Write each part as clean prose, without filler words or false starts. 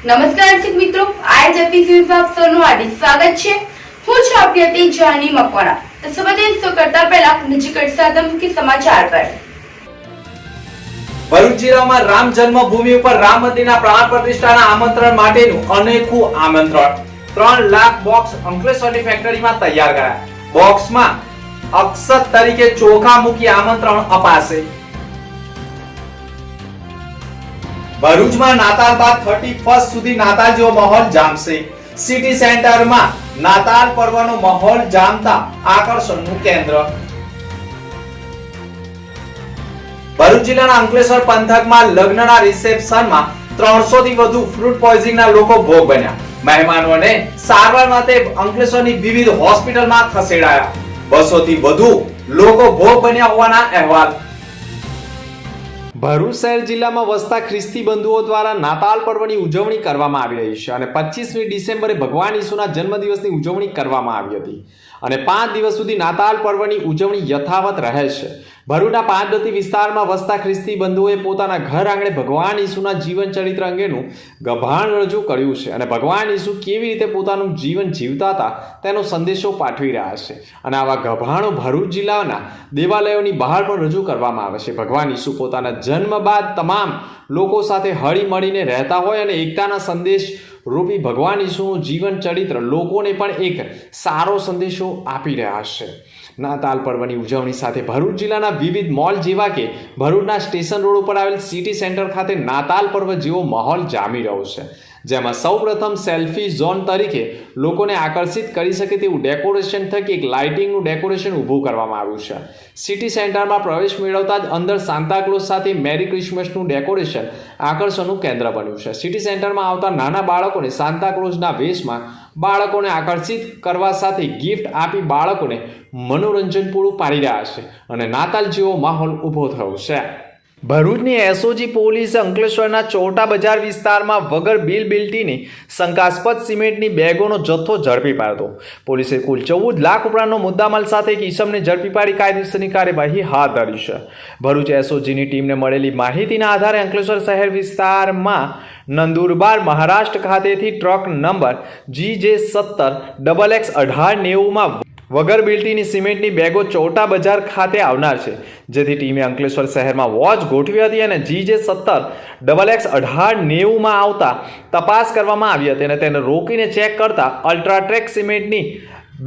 નમસ્કાર દર્શક મિત્રો, આજ એપિસોડ માં આપ સૌનું હાર્દિક સ્વાગત છે। હું છું આપની હતી જાની મકવાણા। તો સૌથી કરતા પહેલા નજીક સાથે મુખ્ય સમાચાર પર। ભરૂચ જિલ્લામાં રામ જન્મભૂમિ ઉપર રામ મંદિરના પ્રાણ પ્રતિષ્ઠાના આમંત્રણ માટેનું અનેકું આમંત્રણ। 3 લાખ બોક્સ અંકલેશ્વરની ફેક્ટરીમાં તૈયાર કરાયા। બોક્સમાં અક્ષત તરીકે ચોખા મૂકી આમંત્રણ અપાશે। ભરૂચમાં નાતાલ બાદ 31 સુધી નાતાલ જેવો માહોલ જામશે। સિટી સેન્ટરમાં નાતાલ પર્વનો માહોલ જામતા આકર્ષણનું કેન્દ્ર। ભરૂચ જિલ્લાના અંકલેશ્વર પંથકમાં લગ્નના રિસેપ્શનમાં 300 થી વધુ ફ્રૂટ પોઈઝનિંગના લોકો ભોગ બન્યા। મહેમાનોને સારવાર માટે અંકલેશ્વરની વિવિધ હોસ્પિટલમાં ખસેડાયા। 200 થી વધુ લોકો ભોગ બન્યા હોવાના અહેવાલ। ભરૂચ શહેર જિલ્લામાં વસતા ખ્રિસ્તી બંધુઓ દ્વારા નાતાલ પર્વની ઉજવણી કરવામાં આવી રહી છે અને 25મી ડિસેમ્બરે ભગવાન ઈસુના જન્મદિવસની ઉજવણી કરવામાં આવી હતી અને 5 દિવસ સુધી નાતાલ પર્વની ઉજવણી યથાવત રહે છે। ભરૂચના પાંચબત્તી વિસ્તારમાં વસતા ખ્રિસ્તી બંધુઓએ પોતાના ઘર આંગણે ભગવાન ઈસુના જીવન ચરિત્ર અંગેનું ગભાણ રજૂ કર્યું છે અને ભગવાન ઈસુ કેવી રીતે પોતાનું જીવન જીવતા હતા તેનો સંદેશો પાઠવી રહ્યા છે અને આવા ગભાણો ભરૂચ જિલ્લાના દેવાલયોની બહાર પણ રજૂ કરવામાં આવે છે। ભગવાન ઈસુ પોતાના જન્મ બાદ તમામ લોકો સાથે હળી મળીને રહેતા હોય અને એકતાના સંદેશ રૂપી ભગવાન ઈસુનું જીવન ચરિત્ર લોકોને પણ એક સારો સંદેશો આપી રહ્યા છે। નાતાલ પર્વની ઉજવણી સાથે ભરૂચ જિલ્લાના વિવિધ મોલ જેવા કે ભરૂચના સ્ટેશન રોડ ઉપર આવેલ સિટી સેન્ટર ખાતે નાતાલ પર્વ જેવો માહોલ જામી રહ્યો છે, જેમાં સૌપ્રથમ સેલ્ફી ઝોન તરીકે લોકોને આકર્ષિત કરી શકે તેવું ડેકોરેશન થકી એક લાઇટિંગનું ડેકોરેશન ઊભું કરવામાં આવ્યું છે। સિટી સેન્ટરમાં પ્રવેશ મેળવતા જ અંદર સાન્તાક્લોઝ સાથે મેરી ક્રિસમસનું ડેકોરેશન આકર્ષણનું કેન્દ્ર બન્યું છે। સિટી સેન્ટરમાં આવતા નાના બાળકોને સાન્તાક્લોઝના વેશમાં બાળકોને આકર્ષિત કરવા સાથે ગિફ્ટ આપી બાળકોને મનોરંજન પૂરું પાડી રહ્યા છે અને નાતાલ જેવો માહોલ ઊભો થયો છે। ભરૂચની એસઓજી પોલીસે અંકલેશ્વરના ચોટા બજાર વિસ્તારમાં વગર બિલ બિલ્ટીની શંકાસ્પદ સિમેન્ટની બેગોનો જથ્થો ઝડપી પાડ્યો। પોલીસે કુલ 14 લાખ ઉપરાંતનો મુદ્દામાલ સાથે એક ઈસમને ઝડપી પાડી કાયદેસરની કાર્યવાહી હાથ ધરી છે। ભરૂચ એસઓજીની ટીમને મળેલી માહિતીના આધારે અંકલેશ્વર શહેર વિસ્તારમાં નંદુરબાર મહારાષ્ટ્ર ખાતેથી ટ્રક નંબર GJ17XX1890માં વગર બિલ્ટીની સિમેન્ટની બેગો ચોટા બજાર ખાતે આવનાર છે, જેથી ટીમે અંકલેશ્વર શહેરમાં વોચ ગોઠવી હતી અને GJ17XX1890માં આવતા તપાસ કરવામાં આવી હતી અને તેને રોકીને ચેક કરતા અલ્ટ્રાટ્રેક સિમેન્ટની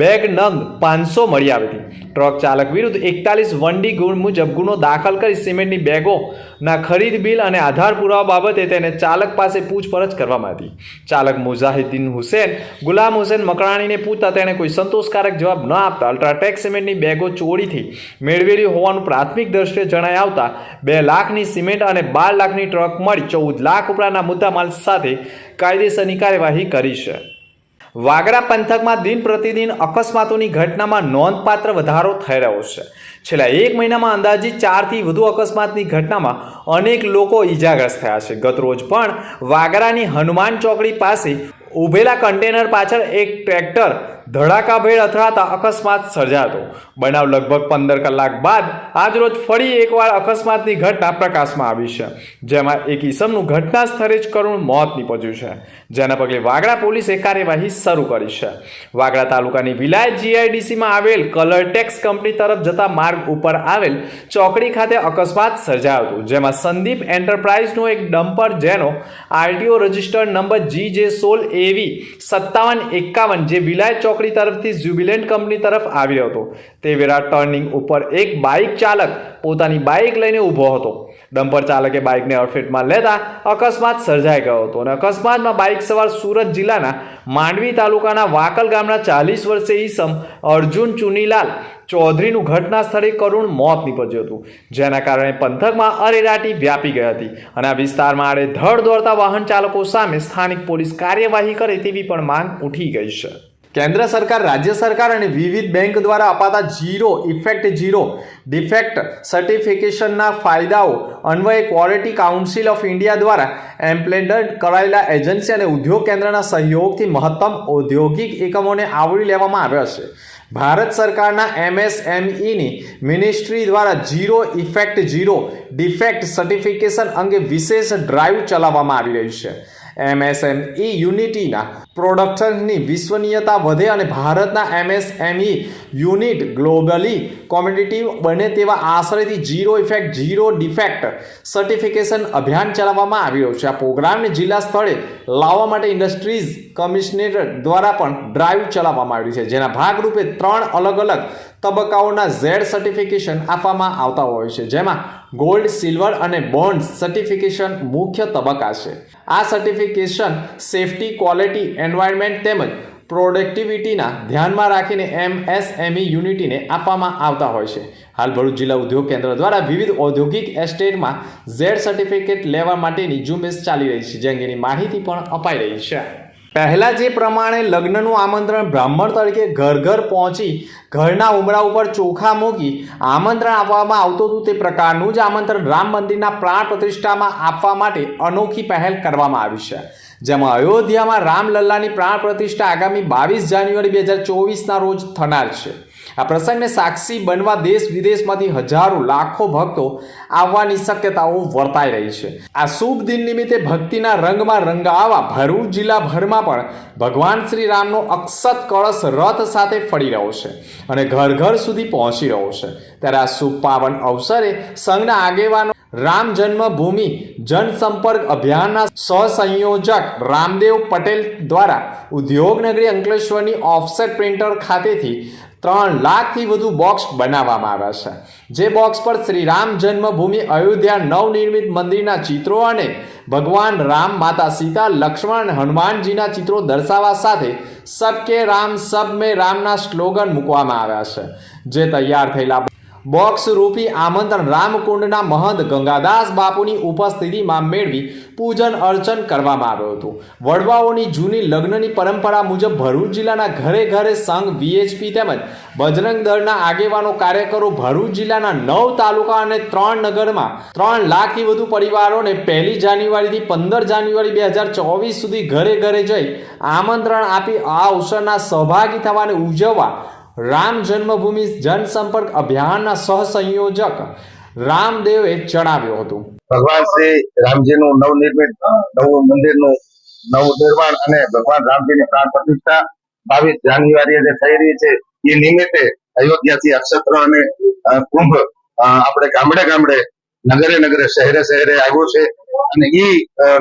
બેગ નંગ 500 મળી આવી હતી। ટ્રક ચાલક વિરુદ્ધ 41(1D) ગુણ મુજબ ગુનો દાખલ કરી સિમેન્ટની બેગોના ખરીદ બિલ અને આધાર પુરાવા બાબતે તેને ચાલક પાસે પૂછપરછ કરવામાં હતી। ચાલક મુજાહિદ્દીન હુસેન ગુલામ હુસેન મકરાણીને પૂછતા તેણે કોઈ સંતોષકારક જવાબ ન આપતા અલ્ટ્રાટેક સિમેન્ટની બેગો ચોરીથી મેળવેલી હોવાનું પ્રાથમિક દ્રષ્ટિએ જણાઈ આવતા 2 લાખની સિમેન્ટ અને 12 લાખની ટ્રક મળી 14 લાખ ઉપરાંતના મુદ્દામાલ સાથે કાયદેસરની કાર્યવાહી કરી છે। વાગરા પંથકમાં દિન પ્રતિદિન અકસ્માતોની ઘટનામાં નોંધપાત્ર વધારો થઈ રહ્યો છે। છેલ્લા 1 મહિનામાં અંદાજિત 4 થી વધુ અકસ્માતની ઘટનામાં અનેક લોકો ઈજાગ્રસ્ત થયા છે। ગતરોજ પણ વાગરાની હનુમાન ચોકડી પાસે ઉભેલા કન્ટેનર પાછળ એક ટ્રેક્ટર ધડાકાભેર અથડાતા અકસ્માત સર્જાયો। બનાવ લગભગ 15 કલાક બાદ આજરોજ ફરી એકવાર અકસ્માતની ઘટના પ્રકાશમાં આવી છે, જેમાં એક ઈસમનું ઘટના સ્થળે જ કરુણ મોત નીપજ્યું છે, જેના પગલે વાગરા પોલીસે કાર્યવાહી શરૂ કરી છે। વાગરા તાલુકાની વિલાયત જીઆઈડીસીમાં આવેલ કલરટેક્સ કંપની તરફ જતા માર્ગ ઉપર આવેલ ચોકડી ખાતે અકસ્માત સર્જાયો હતો, જેમાં સંદીપ એન્ટરપ્રાઇઝનો એક ડમ્પર જેનો આરટીઓ રજિસ્ટર્ડ નંબર GJ16AV5751 જે વિલાયત ચોકડી તરફથી જ્યુબિલેન્ટ કંપની તરફ આવી રહ્યો હતો તે વેળા ટર્નિંગ ઉપર એક બાઇક ચાલક પોતાની બાઇક લઈને ઊભો હતો। ડમ્પર ચાલકે બાઇકને અડફેટમાં લેતા અકસ્માત સર્જાઈ ગયો હતો અને અકસ્માતમાં બાઇક સવાર સુરત જિલ્લાના માંડવી તાલુકાના વાકલ ગામના 40 વર્ષીય ઈસમ અર્જુન ચુનીલાલ ચૌધરીનું ઘટના સ્થળે કરુણ મોત નીપજ્યું હતું, જેના કારણે પંથકમાં અરેરાટી વ્યાપી ગઈ હતી અને આ વિસ્તારમાં આડેધડ દોડતા વાહન ચાલકો સામે સ્થાનિક પોલીસ કાર્યવાહી કરે તેવી પણ માંગ ઉઠી ગઈ છે। કેન્દ્ર સરકાર, રાજ્ય સરકાર અને વિવિધ બેંક દ્વારા અપાતા ઝીરો ઇફેક્ટ ઝીરો ડિફેક્ટ સર્ટિફિકેશનના ફાયદાઓ અન્વયે ક્વોલિટી કાઉન્સિલ ઓફ ઇન્ડિયા દ્વારા ઇમ્પ્લિમેન્ટ કરાયેલા એજન્સી અને ઉદ્યોગ કેન્દ્રના સહયોગથી મહત્તમ ઔદ્યોગિક એકમોને આવરી લેવામાં આવ્યા છે। ભારત સરકારના એમએસએમઈની મિનિસ્ટ્રી દ્વારા zero effect zero defect certification અંગે વિશેષ ડ્રાઈવ ચલાવવામાં આવી રહી છે। MSME યુનિટીના પ્રોડક્શનની વિશ્વનીયતા વધે અને ભારતના MSME યુનિટ ગ્લોબલી કોમ્પિટિટિવ બને તેવા આશયથી zero effect zero defect certification અભિયાન ચલાવવામાં આવી રહ્યું છે. આ પ્રોગ્રામને જિલ્લા સ્થળે લાવવા માટે ઇન્ડસ્ટ્રીઝ કમિશનરેટ દ્વારા પણ ડ્રાઈવ ચલાવવામાં આવી છે, જેના ભાગરૂપે 3 અલગ અલગ તબક્કાઓના ઝેડ સર્ટિફિકેશન આપવામાં આવતા હોય છે, જેમાં ગોલ્ડ, સિલ્વર અને બ્રોન્ઝ સર્ટિફિકેશન મુખ્ય તબક્કા છે. આ સર્ટિફિકેશન સેફટી, ક્વોલિટી, એન્વાયરમેન્ટ તેમજ પ્રોડક્ટિવિટીના ધ્યાનમાં રાખીને MSME યુનિટીને આપવામાં આવતા હોય છે. હાલ ભરૂચ જિલ્લા ઉદ્યોગ કેન્દ્ર દ્વારા વિવિધ ઔદ્યોગિક એસ્ટેટમાં ઝેડ સર્ટિફિકેટ લેવા માટેની ઝુંબેશ ચાલી રહી છે, જે અંગેની માહિતી પણ અપાઈ રહી છે. પહેલા જે પ્રમાણે લગ્નનું આમંત્રણ બ્રાહ્મણ તરીકે ઘર ઘર પહોંચી ઘરના ઉંબરા ઉપર ચોખા મૂકી આમંત્રણ આપવામાં આવતું હતું, તે પ્રકારનું જ આમંત્રણ રામ મંદિરના પ્રાણ પ્રતિષ્ઠામાં આપવા માટે અનોખી પહેલ કરવામાં આવી છે, જેમાં અયોધ્યામાં રામલલ્લાની પ્રાણ પ્રતિષ્ઠા આગામી 22 જાન્યુઆરી 2024ના રોજ થનાર છે. આ પ્રસંગને સાક્ષી બનવા દેશ વિદેશમાંથી હજારો લાખો ભક્તો આવવાની શક્યતાઓ વર્તાઈ રહી છે. આ શુભ દિન નિમિત્તે ભક્તિના રંગમાં રંગાવા ભરૂચ જિલ્લાભરમાં પણ ભગવાન શ્રી રામનો અક્ષત કળશ રથ સાથે ફરી રહ્યો છે અને ઘર ઘર સુધી પહોંચી રહ્યો છે. ત્યારે આ શુભ પાવન અવસરે સંઘના આગેવાનો રામ જન્મભૂમિ જનસંપર્ક અભિયાનના સહસંયોજક રામદેવ પટેલ દ્વારા ઉદ્યોગનગરી અંકલેશ્વરની ઓફસેટ પ્રિન્ટર ખાતેથી 3 લાખથી વધુ બોક્સ બનાવવામાં આવ્યા છે, જે બોક્સ પર શ્રી રામ જન્મભૂમિ અયોધ્યા નવનિર્મિત મંદિરના ચિત્રો અને ભગવાન રામ, માતા સીતા, લક્ષ્મણ, હનુમાનજીના ચિત્રો દર્શાવવા સાથે સબકે રામ સબ મેં રામના સ્લોગન મૂકવામાં આવ્યા છે. જે તૈયાર થયેલા બોક્સ રૂપી આમંત્રણ રામકુંડના મહંત ગંગાદાસ બાપુની ઉપસ્થિતિમાં મેળવી પૂજન અર્ચન કરવામાં આવ્યું હતું. વડવાઓની જૂની લગ્નની પરંપરા મુજબ ભરૂચ જિલ્લાના ઘરે ઘરે સંઘ, VHP તેમજ બજરંગ દળના આગેવાનો, કાર્યકરો ભરૂચ જિલ્લાના 9 તાલુકા અને 3 નગરમાં 3 લાખથી વધુ પરિવારોને 1 જાન્યુઆરીથી 15 જાન્યુઆરી 2024 સુધી ઘરે ઘરે જઈ આમંત્રણ આપી આ અવસરના સહભાગી થવા અને ઉજવવા રામ જન્મભૂમિ જનસંપર્ક અભિયાનના સહસંયોજક રામદેવે જણાવ્યું હતું. ભગવાન શ્રી રામજીનું નવનિર્મિત નવું મંદિરનું નવનિર્માણ અને ભગવાન રામજીની પ્રાણ પ્રતિષ્ઠા 22 જાન્યુઆરીએ જે થઈ રહી છે, એ નિમિત્તે અયોધ્યાથી અક્ષત્ર અને કુંભ આપણે ગામડે ગામડે, નગરે નગરે, શહેરે શહેરે આવ્યું છે અને એ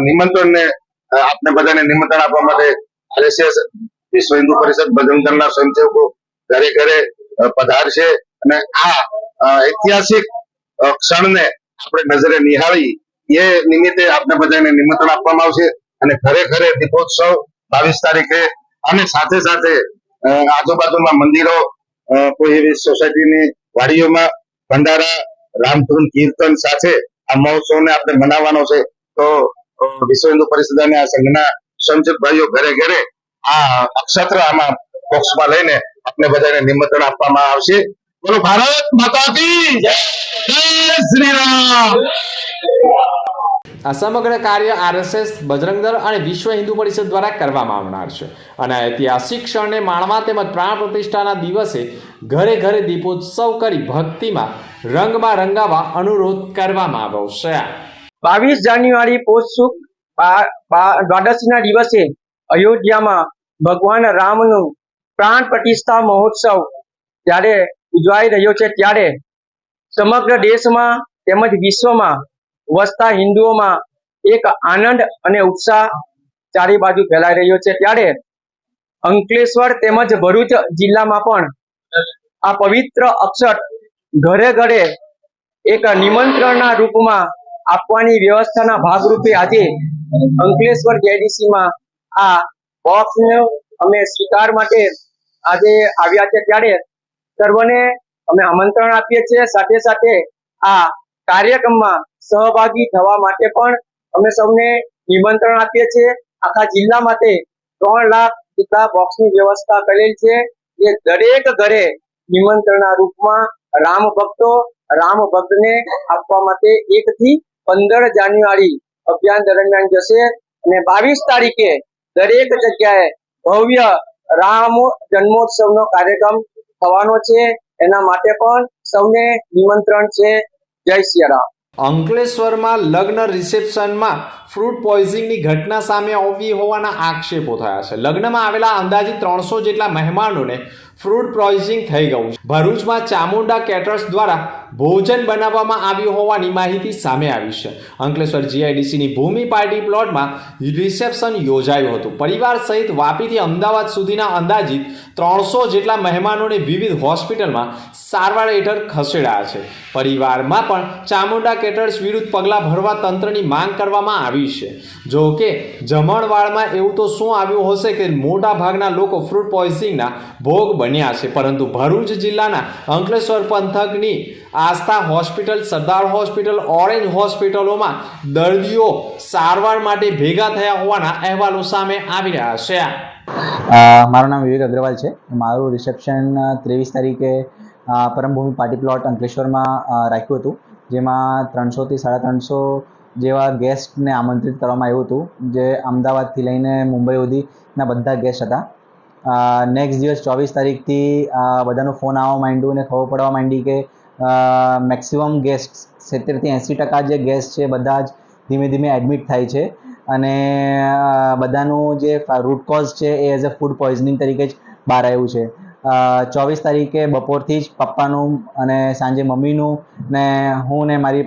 નિમંત્રણને આપણે બધાને નિમંત્રણ આપવા માટે RSS વિશ્વ હિન્દુ પરિષદ બજરંગ દળના સ્વયંસેવકો ઘરે ઘરે પધારશે અને આ ઐતિહાસિક ક્ષણને આપણે નજરે નિહાળી એ નિમિત્તે આપણે બધાને નિમંત્રણ આપવામાં આવશે અને ઘરે ઘરે દીપોત્સવ 22 તારીખે અને સાથે સાથે આજુબાજુમાં મંદિરો, કોઈ એવી સોસાયટીની વાડીઓમાં ભંડારા, રામધૂન, કીર્તન સાથે આ મહોત્સવને આપણે મનાવવાનો છે. તો વિશ્વ હિન્દુ પરિષદ અને આ સંઘના સ્વયંસેવક ભાઈઓ ઘરે ઘરે આ અક્ષત્ર આમાં બોક્સમાં લઈને આપણે બધાને નિમંત્રણ આપવામાં આવશે. બોલો ભારત માતા કી જય, જય શ્રી રામ. આ સમગ્ર કાર્ય RSS, બજરંગ દળ અને વિશ્વ હિન્દુ પરિષદ દ્વારા કરવામાં આવનાર છે અને ઐતિહાસિક ક્ષણને માણવા તેમજ પ્રાણ પ્રતિષ્ઠાના દિવસે ઘરે ઘરે દીપોત્સવ કરી ભક્તિમાં રંગમાં રંગાવા અનુરોધ કરવામાં આવ્યો છે. 22 જાન્યુઆરી પોષ સુદ દ્વાદશીના દિવસે અયોધ્યામાં ભગવાન રામનું પ્રાણ પ્રતિષ્ઠા મહોત્સવ જ્યારે ઉજવાઈ રહ્યો છે, ત્યારે સમગ્ર દેશમાં તેમજ વિશ્વમાં વસતા હિન્દુઓમાં એક આનંદ અને ઉત્સાહ ચારે બાજુ ફેલાઈ રહ્યો છે. ત્યારે અંકલેશ્વર તેમજ ભરૂચ જિલ્લામાં પણ આ પવિત્ર અક્ષત ઘરે ઘરે એક નિમંત્રણના રૂપમાં આપવાની વ્યવસ્થાના ભાગરૂપે આજે અંકલેશ્વર JDC-માં આ બોક્સને અમે સ્વીકાર માટે આજે આવ્યા છે. ત્યારે સર્વને અમે આમંત્રણ આપીએ છીએ. સાથે સાથે આ કાર્યક્રમમાં સહભાગી થવા માટે પણ અમે સૌને નિમંત્રણ આપીએ છીએ. આખા જિલ્લા માટે 3 લાખ જેટલા બોક્સની વ્યવસ્થા કરેલ છે. એ દરેક ઘરે નિમંત્રણના રૂપમાં રામ ભક્તને આપવા માટે 1 થી 15 જાન્યુઆરી અભિયાન દરમિયાન જશે અને 22 તારીખે દરેક જગ્યાએ ભવ્ય રામ જન્મોત્સવનો કાર્યક્રમ થવાનો છે. એના માટે પણ સૌને નિમંત્રણ છે. જય શ્રી રામ. અંકલેશ્વરમાં લગ્ન રિસેપ્શનમાં ફ્રૂટ પોઈઝનિંગની ઘટના સામે આવી હોવાના આક્ષેપો થયા છે. લગ્નમાં આવેલા અંદાજિત 300 જેટલા મહેમાનોને ફ્રૂટ પોઈઝનિંગ થઈ ગયું છે. ભરૂચમાં ચામુંડા કેટરર્સ દ્વારા ભોજન બનાવવામાં આવ્યું હોવાની માહિતી સામે આવી છે. અંકલેશ્વર જીઆઈડીસીની ભૂમિ પાર્ટી પ્લોટમાં રિસેપ્શન યોજાયું હતું. પરિવાર સહિત વાપીથી અમદાવાદ સુધીના અંદાજિત 300 જેટલા મહેમાનોને વિવિધ હોસ્પિટલમાં સારવાર હેઠળ ખસેડાયા છે. પરિવારમાં પણ ચામુંડા કેટરર્સ વિરુદ્ધ પગલાં ભરવા તંત્રની માંગ કરવામાં આવી છે. જો કે જમણવાળમાં એવું તો શું આવ્યું હશે કે મોટા ભાગના લોકો ફ્રૂટ પોઈઝનિંગના ભોગ બન્યા છે. પરંતુ ભરૂચ જિલ્લાના અંકલેશ્વર પંથકની આસ્થા હોસ્પિટલ, સરદાર હોસ્પિટલ, ઓરેન્જ હોસ્પિટલોમાં દર્દીઓ સારવાર માટે ભેગા થયા હોવાના અહેવાલો સામે આવી રહ્યા છે. મારું નામ વિવેક અગ્રવાલ છે. મારું રિસેપ્શન 23 તારીખે પરમભૂમિ પાર્ટી પ્લોટ અંકલેશ્વરમાં રાખ્યું હતું, જેમાં 300 થી 350 જેવા ગેસ્ટને આમંત્રિત કરવામાં આવ્યું હતું, જે અમદાવાદથી લઈને મુંબઈ સુધીના બધા ગેસ્ટ હતા. નેક્સ્ટ દિવસ 24 તારીખથી બધાનો ફોન આવવા માંડ્યું અને ખબર પડવા માંડી કે મેક્સિમમ ગેસ્ટ 70 થી 80% જે ગેસ્ટ છે બધા જ ધીમે ધીમે એડમિટ થાય છે અને બધાનું જે રૂટ કોઝ છે એ એઝ અ ફૂડ પોઈઝનિંગ તરીકે જ બહાર આવ્યું છે. 24 તારીખે બપોરથી જ પપ્પાનું અને સાંજે મમ્મીનું ને હું ને મારી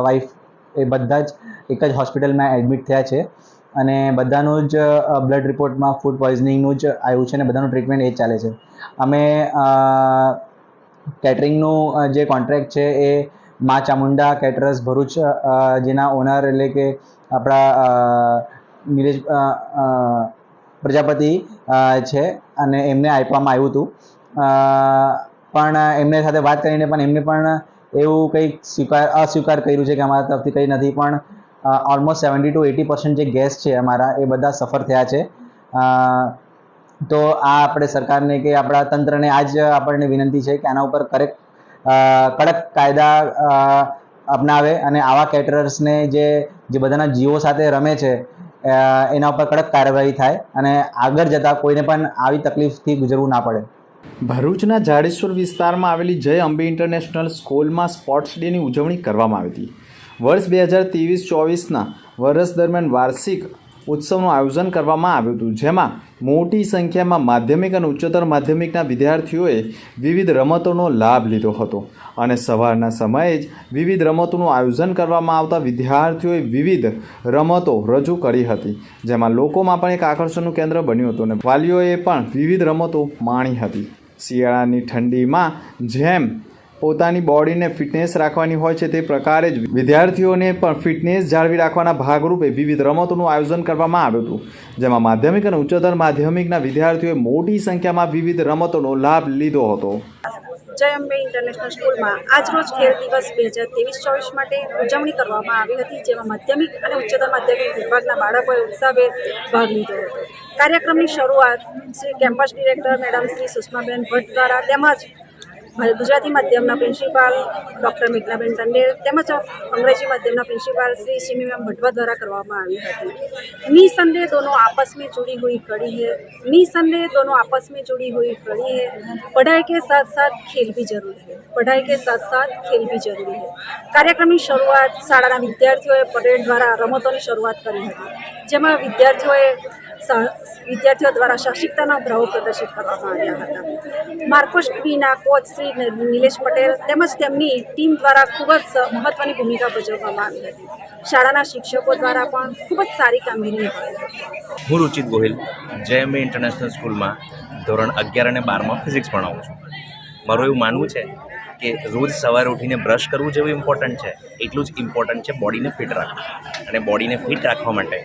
વાઈફ એ બધા જ એક જ હોસ્પિટલમાં એડમિટ થયા છે અને બધાનું જ બ્લડ રિપોર્ટમાં ફૂડ પોઈઝનિંગનું જ આવ્યું છે અને બધાનું ટ્રીટમેન્ટ એ જ ચાલે છે. અમે કેટરિંગનું જે કોન્ટ્રાક્ટ છે એ મા ચામુંડા કેટરર્સ ભરૂચ જેના ઓનર એટલે કે આપણા નિલેશ પ્રજાપતિ છે અને એમને આપવામાં આવ્યું હતું. પણ એમને સાથે વાત કરીને પણ એમને પણ એવું કંઈક અસ્વીકાર કર્યું છે કે અમારા તરફથી કંઈ નથી. પણ ઓલમોસ્ટ 70 to 80% જે ગેસ્ટ છે અમારા એ બધા સફર થયા છે. તો આ આપણે સરકારને કે આપણા તંત્રને આ જ આપણને વિનંતી છે કે આના ઉપર કડક કાયદા અપનાવે અને આવા કેટરર્સને જે બધાના જીવો સાથે રમે છે એના ઉપર કડક કાર્યવાહી થાય અને આગળ જતાં કોઈને પણ આવી તકલીફથી ગુજરવું ના પડે. ભરૂચના જાડેશ્વર વિસ્તારમાં આવેલી જય અંબે ઇન્ટરનેશનલ સ્કૂલમાં સ્પોર્ટ્સ ડેની ઉજવણી કરવામાં આવી હતી. વર્ષ 2023-24ના વર્ષ દરમિયાન વાર્ષિક ઉત્સવનું આયોજન કરવામાં આવ્યું હતું, જેમાં મોટી સંખ્યામાં માધ્યમિક અને ઉચ્ચતર માધ્યમિકના વિદ્યાર્થીઓએ વિવિધ રમતોનો લાભ લીધો હતો અને સવારના સમયે જ વિવિધ રમતોનું આયોજન કરવામાં આવતા વિદ્યાર્થીઓએ વિવિધ રમતો રજૂ કરી હતી, જેમાં લોકોમાં પણ એક આકર્ષણનું કેન્દ્ર બન્યું હતું અને વાલીઓએ પણ વિવિધ રમતો માણી હતી. શિયાળાની ઠંડીમાં જેમ પોતાની બોડીને ફિટનેસ રાખવાની હોય છે તે પ્રકારે જ વિદ્યાર્થીઓને પણ ફિટનેસ જાળવી રાખવાના ભાગરૂપે વિવિધ રમતોનું આયોજન કરવામાં આવ્યું હતું, જેમાં માધ્યમિક અને ઉચ્ચતર માધ્યમિકના વિદ્યાર્થીઓએ મોટી સંખ્યામાં વિવિધ રમતોનો લાભ લીધો હતો. જય અંબે ઇન્ટરનેશનલ સ્કૂલમાં આજરોજ ખેલ દિવસ 2023-24 માટે ઉજવણી કરવામાં આવી હતી, જેમાં માધ્યમિક અને ઉચ્ચતર માધ્યમિક વિભાગના બાળકોએ ઉત્સાહભેર ભાગ લીધો હતો. કાર્યક્રમની શરૂઆત Shri campus director madam Shri Sushmaben Bhatt દ્વારા તેમજ ગુજરાતી માધ્યમના પ્રિન્સિપાલ ડૉક્ટર મેઘનાબેન ટંડેલ તેમજ અંગ્રેજી માધ્યમના પ્રિન્સિપાલ શ્રી સિમી મેમ ભટવા દ્વારા કરવામાં આવી હતી. निसंदेह दोनों आपस में जुड़ी हुई कड़ी है, निसंदेह दोनों आपस में जुड़ी हुई कड़ी है. पढ़ाई के साथ साथ खेल भी जरूरी है, पढ़ाई के साथ साथ खेल भी जरूरी है. કાર્યક્રમની શરૂઆત શાળાના વિદ્યાર્થીઓએ પરેડ દ્વારા રમતોની શરૂઆત કરી હતી, જેમાં વિદ્યાર્થીઓ દ્વારા સાહસિકતાના ભાવો પ્રદર્શિત કરવામાં આવ્યા હતા. માર્કોસ ટીવીના કોચ શ્રી નિલેશ પટેલ તેમજ તેમની ટીમ દ્વારા ખૂબ જ મહત્વની ભૂમિકા ભજવવામાં આવી હતી. શાળાના શિક્ષકો દ્વારા પણ ખૂબ જ સારી કામગીરી નિભાવી હતી. હું રુચિત ગોહિલ જય અંબે ઇન્ટરનેશનલ સ્કૂલમાં ધોરણ 11 અને 12માં ફિઝિક્સ ભણાવું છું. મારું એવું માનવું છે કે રોજ સવારે ઉઠીને બ્રશ કરવું જેવું ઇમ્પોર્ટન્ટ છે, એટલું જ ઇમ્પોર્ટન્ટ છે બોડીને ફિટ રાખવું. અને બોડીને ફિટ રાખવા માટે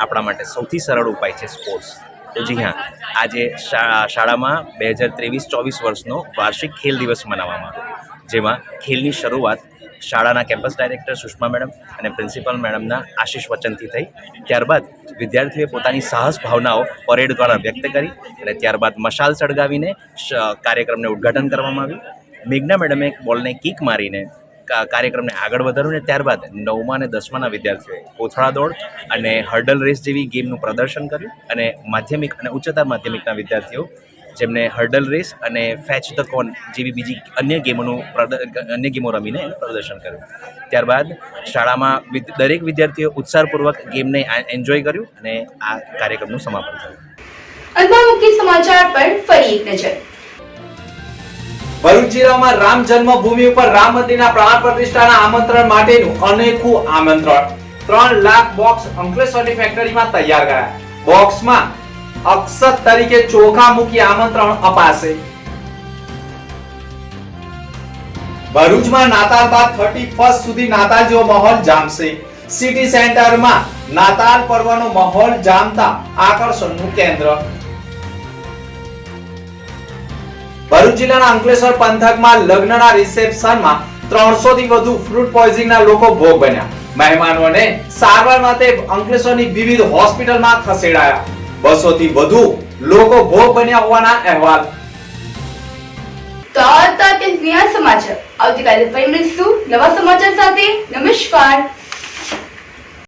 આપણા માટે સૌથી સરળ ઉપાય છે સ્પોર્ટ્સ. તો જી હા, આજે શાળામાં 2023-24 વર્ષનો વાર્ષિક ખેલ દિવસ મનાવવામાં આવ્યો, જેમાં ખેલની શરૂઆત શાળાના કેમ્પસ ડાયરેક્ટર સુષ્મા મેડમ અને પ્રિન્સિપલ મેડમના આશીષ વચનથી થઈ. ત્યારબાદ વિદ્યાર્થીઓએ પોતાની સાહસ ભાવનાઓ પરેડ દ્વારા વ્યક્ત કરી અને ત્યારબાદ મશાલ સળગાવીને કાર્યક્રમને ઉદ્ઘાટન કરવામાં આવ્યું. મેઘના મેડમે એક બોલને કિક મારીને કાર્યક્રમને આગળ વધાર્યું અને ત્યારબાદ 9મા અને 10માના વિદ્યાર્થીઓએ કોથળા દોડ અને હર્ડલ રેસ જેવી ગેમનું પ્રદર્શન કર્યું અને માધ્યમિક અને ઉચ્ચતર માધ્યમિકના વિદ્યાર્થીઓ જેમને હર્ડલ રેસ અને ફેચ ધ કોન જેવી બીજી અન્ય ગેમો રમીને એનું પ્રદર્શન કર્યું. ત્યારબાદ શાળામાં દરેક વિદ્યાર્થીઓ ઉત્સાહપૂર્વક ગેમને એન્જોય કર્યું અને આ કાર્યક્રમનું સમાપન થયું. અંતમાં મુખ્ય સમાચાર પર ફરી એક નજર. ભરૂચ જિલ્લામાં રામ જન્મભૂમિ ઉપર રામ મંદિરના પ્રાણ પ્રતિષ્ઠાના આમંત્રણ માટેનું અનેકું આમંત્રણ. 3 લાખ બોક્સ અંકલેશ્વરની ફેક્ટરીમાં તૈયાર કરાયા. બોક્સમાં અક્ષત તરીકે ચોખા મૂકી આમંત્રણ અપાશે. ભરૂચમાં નાતાલ બાદ 31 સુધી નાતાલ જેવો માહોલ જામશે. સિટી સેન્ટરમાં નાતાલ પર્વનો માહોલ જામતા આકર્ષણનું કેન્દ્ર. ભરૂચ જિલ્લાના અંકલેશ્વર પંથકમાં લગ્નના રિસેપ્શનમાં 300 થી વધુ ફૂડ પોઈઝનિંગના લોકો ભોગ બન્યા. મહેમાનોને સારવાર માટે અંકલેશ્વરની વિવિધ હોસ્પિટલમાં ખસેડાયા. 200 થી વધુ લોકો ભોગ બન્યા હોવાના અહેવાલ. તો આ હતા તે સમાચાર. આવતીકાલે ફરી મળીશું નવા સમાચાર સાથે. નમસ્કાર.